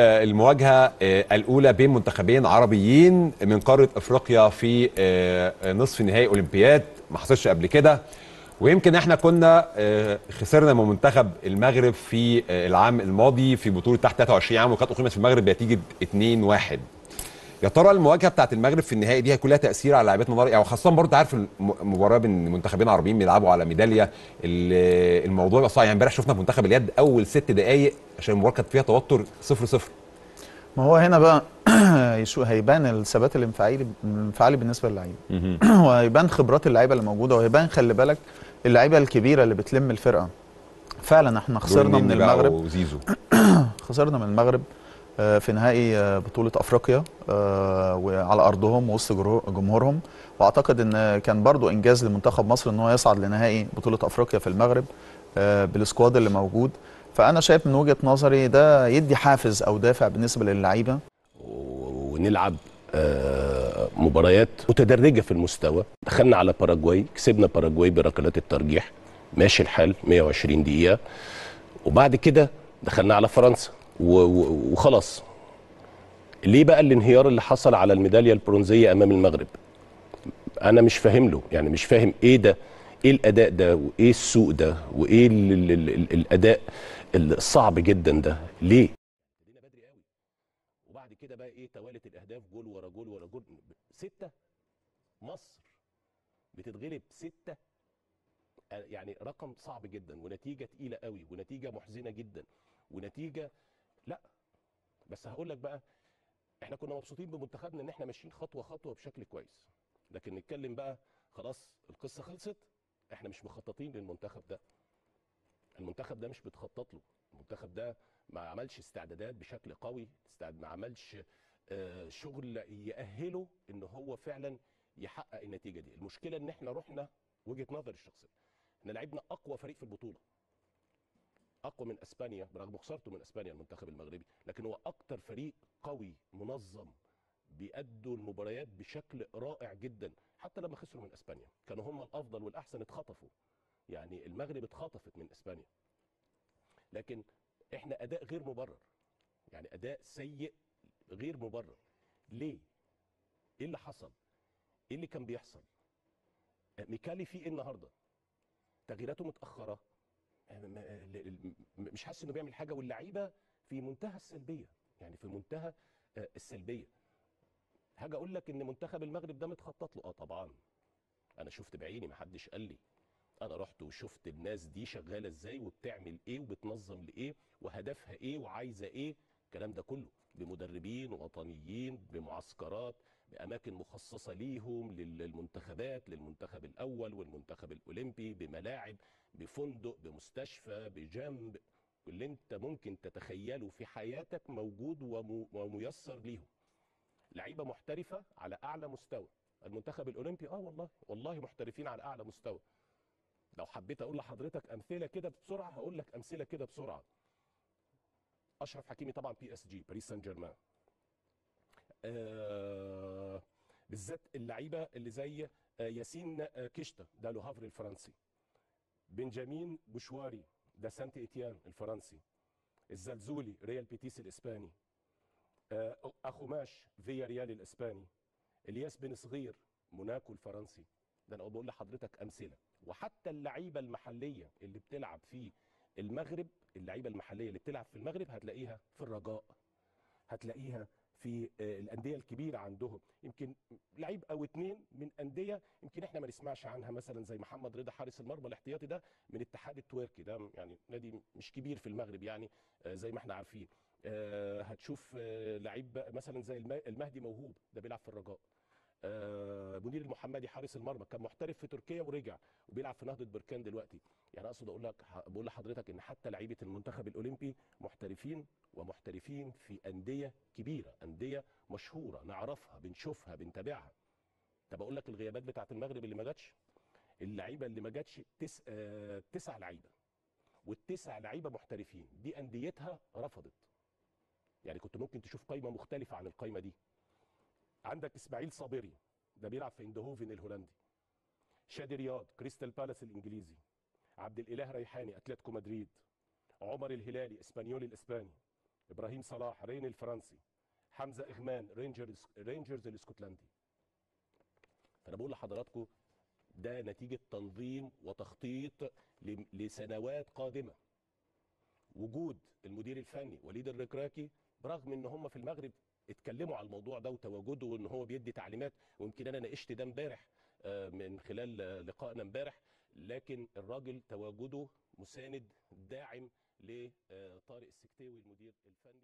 المواجهة الأولى بين منتخبين عربيين من قارة أفريقيا في نصف نهائي أولمبياد ما حصلش قبل كده. ويمكن احنا كنا خسرنا من منتخب المغرب في العام الماضي في بطولة تحت 23 عام، وكانت أقيمت في المغرب بنتيجة 2-1. يا ترى المواجهة بتاعت المغرب في النهائي دي هيكون لها تأثير على لاعبتنا النهارده، يعني خاصة برضه عارف المباراة بين منتخبين عربيين بيلعبوا على ميدالية. الموضوع بقى صعب، يعني امبارح شفنا في منتخب اليد أول 6 دقايق عشان المباراة كانت فيها توتر 0-0. ما هو هنا بقى هيبان الثبات الانفعالي بالنسبه للعيبه وهيبان خبرات اللعيبه اللي موجوده، وهيبان خلي بالك اللعيبه الكبيره اللي بتلم الفرقه. فعلا احنا دول خسرنا من النني بقى المغرب. وزيزو. خسرنا من المغرب في نهائي بطوله افريقيا وعلى ارضهم وسط جمهورهم. واعتقد ان كان برضو انجاز لمنتخب مصر ان هو يصعد لنهائي بطوله افريقيا في المغرب بالسكواد اللي موجود. فانا شايف من وجهه نظري ده يدي حافز او دافع بالنسبه للعيبه، ونلعب مباريات متدرجه في المستوى. دخلنا على باراجواي، كسبنا باراجواي بركلات الترجيح، ماشي الحال 120 دقيقه. وبعد كده دخلنا على فرنسا وخلاص. ليه بقى الانهيار اللي حصل على الميداليه البرونزيه امام المغرب؟ انا مش فاهم له، يعني مش فاهم ايه ده، ايه الاداء ده، وايه السوء ده، وايه الاداء الصعب جدا ده ليه؟ بدري قوي. وبعد كده بقى ايه توالت الاهداف، جول ورا جول ورا جول. 6. مصر بتتغلب 6، يعني رقم صعب جدا، ونتيجه تقيله قوي، ونتيجه محزنه جدا، ونتيجه لا. بس هقول لك بقى، احنا كنا مبسوطين بمنتخبنا ان احنا ماشيين خطوه خطوه بشكل كويس. لكن نتكلم بقى، خلاص القصه خلصت. احنا مش مخططين للمنتخب ده. المنتخب ده مش بتخطط له. المنتخب ده ما عملش استعدادات بشكل قوي، ما عملش شغل يأهله ان هو فعلا يحقق النتيجه دي. المشكله ان احنا رحنا، وجهه نظري الشخصيه، احنا لعبنا اقوى فريق في البطوله، اقوى من اسبانيا برغم خسارته من اسبانيا المنتخب المغربي، لكن هو اكتر فريق قوي منظم، بيأدوا المباريات بشكل رائع جدا. حتى لما خسروا من اسبانيا كانوا هم الافضل والاحسن، اتخطفوا، يعني المغرب اتخطفت من اسبانيا. لكن احنا اداء غير مبرر، يعني اداء سيء غير مبرر. ليه؟ ايه اللي حصل؟ ايه اللي كان بيحصل؟ ميكالي في ايه النهارده؟ تغييراته متاخره، مش حاسس انه بيعمل حاجه، واللعيبه في منتهى السلبيه، يعني في منتهى السلبيه. حاجه اقول لك ان منتخب المغرب ده متخطط له، طبعا انا شفت بعيني، ما حدش قال لي. انا رحت وشفت الناس دي شغاله ازاي، وبتعمل ايه، وبتنظم لايه، وهدفها ايه، وعايزه ايه. الكلام ده كله بمدربين وطنيين، بمعسكرات، باماكن مخصصه ليهم، للمنتخبات، للمنتخب الاول والمنتخب الاولمبي، بملاعب، بفندق، بمستشفى، بجنب. اللي انت ممكن تتخيله في حياتك موجود وميسر ليهم. لعيبه محترفه على اعلى مستوى. المنتخب الاولمبي والله والله محترفين على اعلى مستوى. لو حبيت اقول لحضرتك امثله كده بسرعه، هقول لك امثله كده بسرعه. اشرف حكيمي طبعا PSG، باريس سان جيرمان. بالذات اللعيبه اللي زي ياسين كشته، ده لو هافر الفرنسي. بنجامين بوشواري، ده سانت اتيان الفرنسي. الزلزولي، ريال بيتيس الاسباني. اخوماش، فيا ريال الاسباني. الياس بن صغير، موناكو الفرنسي. ده انا بقول لحضرتك امثله. وحتى اللعيبه المحليه اللي بتلعب في المغرب، اللعيبه المحليه اللي بتلعب في المغرب هتلاقيها في الرجاء، هتلاقيها في الانديه الكبيره عندهم. يمكن لعيب او اتنين من انديه يمكن احنا ما نسمعش عنها، مثلا زي محمد رضا حارس المرمى الاحتياطي ده من الاتحاد التويركي، ده يعني نادي مش كبير في المغرب، يعني زي ما احنا عارفين. هتشوف لعيب مثلا زي المهدي موهوب، ده بيلعب في الرجاء. منير المحمدي حارس المرمى كان محترف في تركيا ورجع وبيلعب في نهضة بركان دلوقتي. يعني اقصد بقول لحضرتك ان حتى لعيبه المنتخب الاولمبي محترفين، ومحترفين في انديه كبيره، انديه مشهوره نعرفها، بنشوفها، بنتابعها. طب اقول لك الغيابات بتاعت المغرب اللي ما جاتش. اللعيبه اللي ما جاتش 9 لعيبه، والتسع لعيبه محترفين، دي انديتها رفضت. يعني كنت ممكن تشوف قائمه مختلفه عن القائمه دي. عندك اسماعيل صابري، ده بيلعب في اندهوفن الهولندي. شادي رياض، كريستال بالاس الانجليزي. عبد الاله ريحاني، اتلتيكو مدريد. عمر الهلالي، اسبانيول الاسباني. ابراهيم صلاح رين الفرنسي، حمزه اغمان رينجرز الاسكتلندي. فانا بقول لحضراتكم ده نتيجه تنظيم وتخطيط لسنوات قادمه. وجود المدير الفني وليد الركراكي برغم ان هم في المغرب اتكلموا على الموضوع ده وتواجده وان هو بيدي تعليمات، ويمكن انا ناقشت ده امبارح من خلال لقائنا امبارح، لكن الراجل تواجده مساند داعم لطارق السكتاوي المدير الفني.